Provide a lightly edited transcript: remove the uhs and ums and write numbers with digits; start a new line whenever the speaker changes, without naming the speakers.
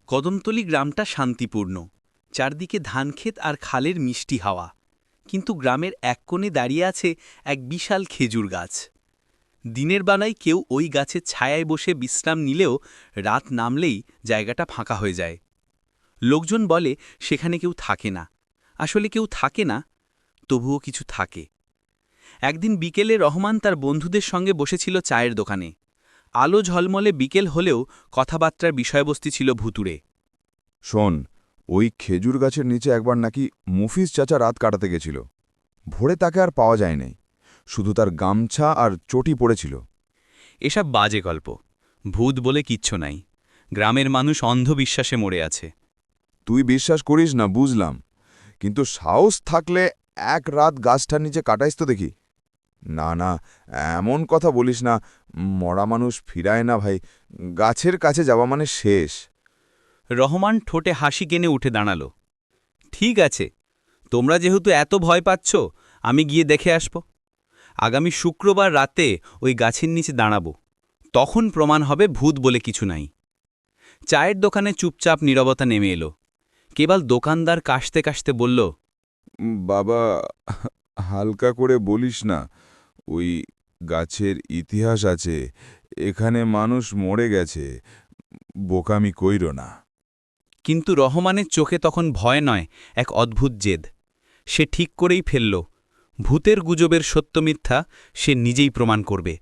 কদমতলী গ্রামটা শান্তিপূর্ণ, চারদিকে ধানক্ষেত আর খালের মিষ্টি হাওয়া। কিন্তু গ্রামের এক কোণে দাঁড়িয়ে আছে এক বিশাল খেজুর গাছ। দিনের বেলায় কেউ ওই গাছের ছায়ায় বসে বিশ্রাম নিলেও রাত নামলেই জায়গাটা ফাঁকা হয়ে যায়। লোকজন বলে সেখানে কেউ থাকে না। আসলে কেউ থাকে না, তবুও কিছু থাকে। একদিন বিকেলে রহমান তার বন্ধুদের সঙ্গে বসেছিল চায়ের দোকানে। আলো ঝলমলে বিকেল হলেও কথাবার্তার বিষয়বস্তু ছিল ভুতুড়ে।
শোন, ওই খেজুর গাছের নিচে একবার নাকি মুফিজ চাচা রাত কাটাতে গেছিল। ভোরে তাকে আর পাওয়া যায় নাই, শুধু তার গামছা আর চটি পড়েছিল।
এসব বাজে গল্প, ভূত বলে কিচ্ছু নাই। গ্রামের মানুষ অন্ধবিশ্বাসে মরে আছে।
তুই বিশ্বাস করিস না বুঝলাম, কিন্তু সাহস থাকলে এক রাত গাছটার নিচে কাটাইস তো দেখি। না না, এমন কথা বলিস না, মরা মানুষ ফিরায় না ভাই, গাছের কাছে যাওয়া মানে শেষ।
রহমান ঠোঁটে হাসি কেনে উঠে দাঁড়াল। ঠিক আছে, তোমরা যেহেতু এত ভয় পাচ্ছ, আমি গিয়ে দেখে আসব। আগামী শুক্রবার রাতে ওই গাছের নিচে দাঁড়াব, তখন প্রমাণ হবে ভূত বলে কিছু নাই। চায়ের দোকানে চুপচাপ নীরবতা নেমে এলো। কেবল দোকানদার কাশতে কাশতে বলল,
বাবা, হালকা করে বলিস না, ওই গাছের ইতিহাস আছে, এখানে মানুষ মরে গেছে, বোকামি কইর না।
কিন্তু রহমানের চোখে তখন ভয় নয়, এক অদ্ভুত জেদ। সে ঠিক করেই ফেলল, ভূতের গুজবের সত্য মিথ্যা সে নিজেই প্রমাণ করবে।